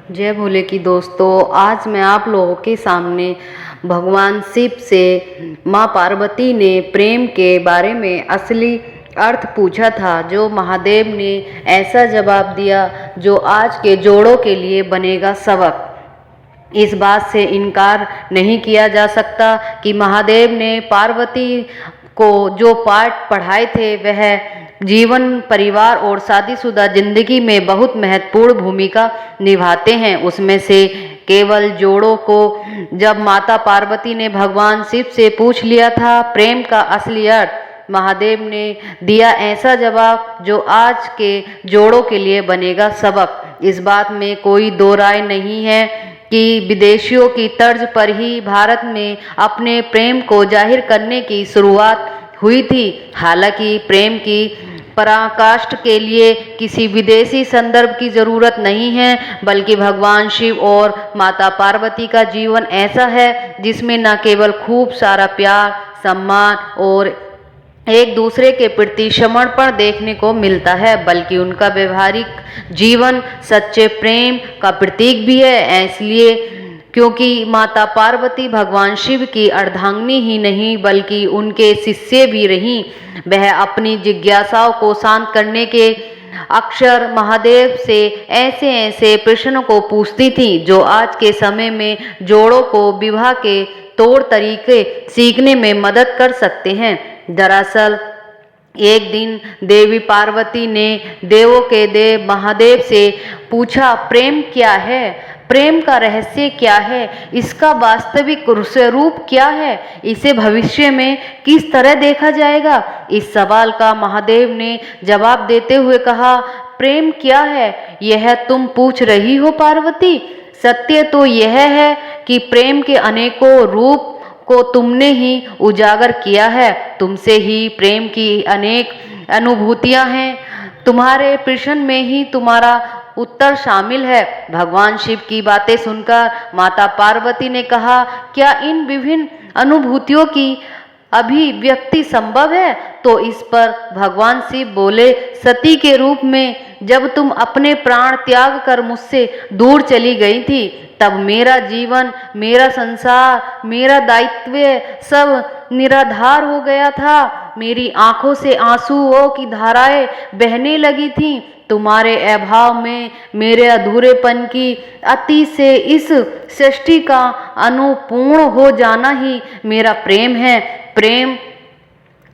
जय भोले की दोस्तों, आज मैं आप लोगों के सामने भगवान शिव से माँ पार्वती ने प्रेम के बारे में असली अर्थ पूछा था, जो महादेव ने ऐसा जवाब दिया जो आज के जोड़ों के लिए बनेगा सबक। इस बात से इनकार नहीं किया जा सकता कि महादेव ने पार्वती को जो पाठ पढ़ाए थे वह जीवन, परिवार और शादीशुदा जिंदगी में बहुत महत्वपूर्ण भूमिका निभाते हैं। उसमें से केवल जोड़ों को जब माता पार्वती ने भगवान शिव से पूछ लिया था प्रेम का असली अर्थ, महादेव ने दिया ऐसा जवाब जो आज के जोड़ों के लिए बनेगा सबक। इस बात में कोई दो राय नहीं है कि विदेशियों की तर्ज पर ही भारत में अपने प्रेम को जाहिर करने की शुरुआत हुई थी। हालांकि प्रेम की पराकाष्ठा के लिए किसी विदेशी संदर्भ की जरूरत नहीं है, बल्कि भगवान शिव और माता पार्वती का जीवन ऐसा है जिसमें न केवल खूब सारा प्यार, सम्मान और एक दूसरे के प्रति समर्पण देखने को मिलता है, बल्कि उनका व्यवहारिक जीवन सच्चे प्रेम का प्रतीक भी है। इसलिए क्योंकि माता पार्वती भगवान शिव की अर्धांगिनी ही नहीं बल्कि उनके शिष्य भी रहीं। वह अपनी जिज्ञासाओं को शांत करने के अक्सर महादेव से ऐसे ऐसे प्रश्नों को पूछती थी जो आज के समय में जोड़ों को विवाह के तौर तरीके सीखने में मदद कर सकते हैं। दरअसल एक दिन देवी पार्वती ने देवों के देव महादेव से पूछा, प्रेम क्या है? प्रेम का रहस्य क्या है? इसका वास्तविक स्वरूप क्या है? इसे भविष्य में किस तरह देखा जाएगा? इस सवाल का महादेव ने जवाब देते हुए कहा, प्रेम क्या है यह तुम पूछ रही हो पार्वती? सत्य तो यह है कि प्रेम के अनेकों रूप को तुमने ही उजागर किया है। तुमसे ही प्रेम की अनेक अनुभूतियां हैं। तुम्हारे प्रश्न में ही तुम्हारा उत्तर शामिल है। भगवान शिव की बातें सुनकर माता पार्वती ने कहा, क्या इन विभिन्न अनुभूतियों की अभिव्यक्ति संभव है? तो इस पर भगवान शिव बोले, सती के रूप में जब तुम अपने प्राण त्याग कर मुझसे दूर चली गई थी, तब मेरा जीवन, मेरा संसार, मेरा दायित्व सब निराधार हो गया था। मेरी आंखों से आंसुओं की धाराएं बहने लगी थीं। तुम्हारे अभाव में मेरे अधूरेपन की अति से इस सृष्टि का अनुपूर्ण हो जाना ही मेरा प्रेम है। प्रेम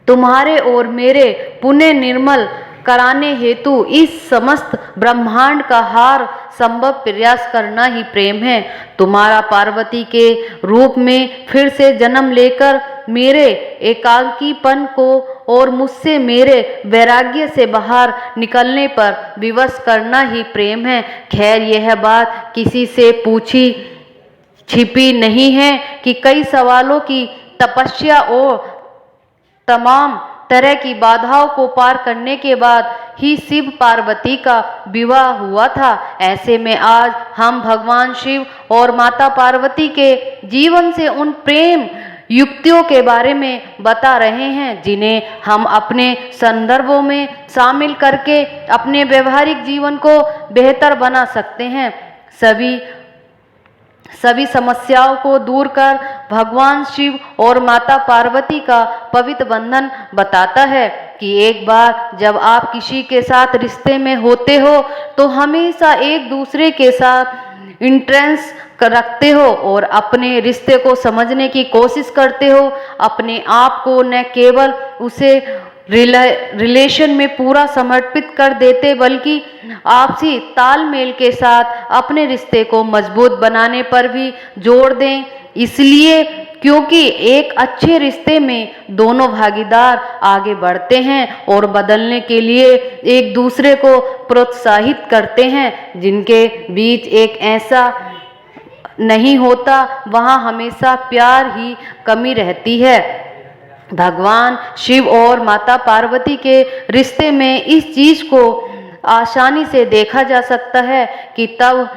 तुम्हारे और मेरे पुण्य निर्मल कराने हेतु इस समस्त ब्रह्मांड का हार संभव प्रयास करना ही प्रेम है। तुम्हारा पार्वती के रूप में फिर से जन्म लेकर मेरे एकांकीपन को और मुझसे मेरे वैराग्य से बाहर निकलने पर विवश करना ही प्रेम है। खैर, यह बात किसी से पूछी छिपी नहीं है कि कई सवालों की तपस्या और तमाम तरह की बाधाओं को पार करने के बाद ही शिव पार्वती का विवाह हुआ था। ऐसे में आज हम भगवान शिव और माता पार्वती के जीवन से उन प्रेम युक्तियों के बारे में बता रहे हैं जिन्हें हम अपने संदर्भों में शामिल करके अपने व्यवहारिक जीवन को बेहतर बना सकते हैं। सभी समस्याओं को दूर कर भगवान शिव और माता पार्वती का पवित्र बंधन बताता है कि एक बार जब आप किसी के साथ रिश्ते में होते हो तो हमेशा एक दूसरे के साथ इंटरेस्ट रखते हो और अपने रिश्ते को समझने की कोशिश करते हो। अपने आप को न केवल उसे रिलेशन में पूरा समर्पित कर देते बल्कि आपसी तालमेल के साथ अपने रिश्ते को मजबूत बनाने पर भी जोर दें। इसलिए क्योंकि एक अच्छे रिश्ते में दोनों भागीदार आगे बढ़ते हैं और बदलने के लिए एक दूसरे को प्रोत्साहित करते हैं। जिनके बीच एक ऐसा नहीं होता वहाँ हमेशा प्यार ही कमी रहती है। भगवान शिव और माता पार्वती के रिश्ते में इस चीज को आसानी से देखा जा सकता है कि तब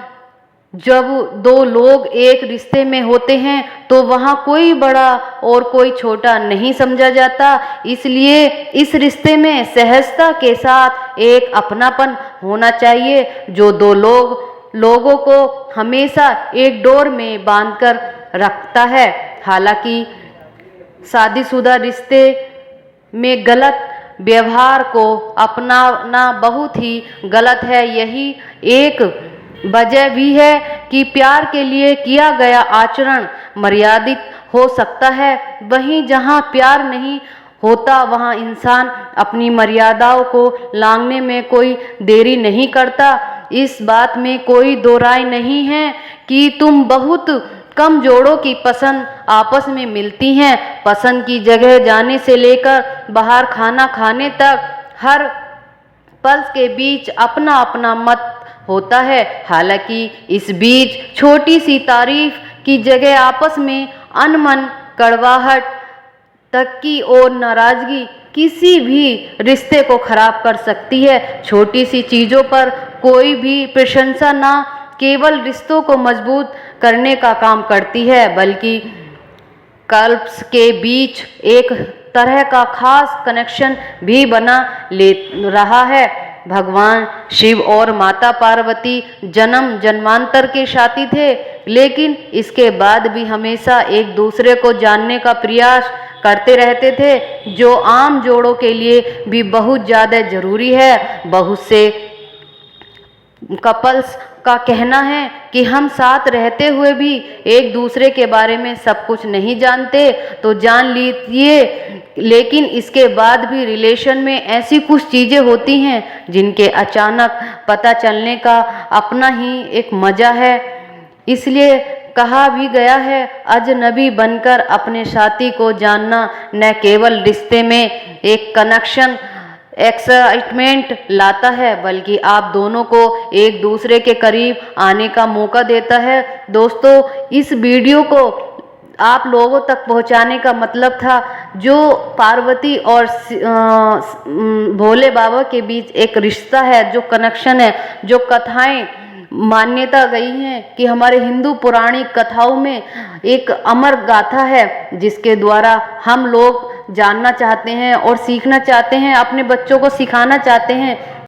जब दो लोग एक रिश्ते में होते हैं तो वहाँ कोई बड़ा और कोई छोटा नहीं समझा जाता। इसलिए इस रिश्ते में सहजता के साथ एक अपनापन होना चाहिए जो दो लोग लोगों को हमेशा एक डोर में बांधकर रखता है। हालांकि शादीशुदा रिश्ते में गलत व्यवहार को अपनाना बहुत ही गलत है। यही एक वजह भी है कि प्यार के लिए किया गया आचरण मर्यादित हो सकता है। वहीं जहां प्यार नहीं होता वहां इंसान अपनी मर्यादाओं को लांघने में कोई देरी नहीं करता। इस बात में कोई दो राय नहीं है कि तुम बहुत कम जोड़ों की पसंद आपस में मिलती हैं। पसंद की जगह जाने से लेकर बाहर खाना खाने तक हर पल्स के बीच अपना अपना मत होता है। हालांकि इस बीच छोटी सी तारीफ की जगह आपस में अनमन, कड़वाहट तक की और नाराजगी किसी भी रिश्ते को खराब कर सकती है। छोटी सी चीज़ों पर कोई भी प्रशंसा ना केवल रिश्तों को मजबूत करने का काम करती है बल्कि कल्प्स के बीच एक तरह का खास कनेक्शन भी बना ले रहा है। भगवान शिव और माता पार्वती जन्म जन्मांतर के साथी थे, लेकिन इसके बाद भी हमेशा एक दूसरे को जानने का प्रयास करते रहते थे, जो आम जोड़ों के लिए भी बहुत ज़्यादा जरूरी है। बहुत से कपल्स का कहना है कि हम साथ रहते हुए भी एक दूसरे के बारे में सब कुछ नहीं जानते, तो जान लीजिए, लेकिन इसके बाद भी रिलेशन में ऐसी कुछ चीज़ें होती हैं जिनके अचानक पता चलने का अपना ही एक मज़ा है। इसलिए कहा भी गया है, अजनबी बनकर अपने साथी को जानना न केवल रिश्ते में एक कनेक्शन, एक्साइटमेंट लाता है, बल्कि आप दोनों को एक दूसरे के करीब आने का मौका देता है। दोस्तों, इस वीडियो को आप लोगों तक पहुंचाने का मतलब था जो पार्वती और भोले बाबा के बीच एक रिश्ता है, जो कनेक्शन है, जो कथाएं मान्यता गई हैं कि हमारे हिंदू पौराणिक कथाओं में एक अमर गाथा है, जिसके द्वारा हम लोग जानना चाहते हैं और सीखना चाहते हैं, अपने बच्चों को सिखाना चाहते हैं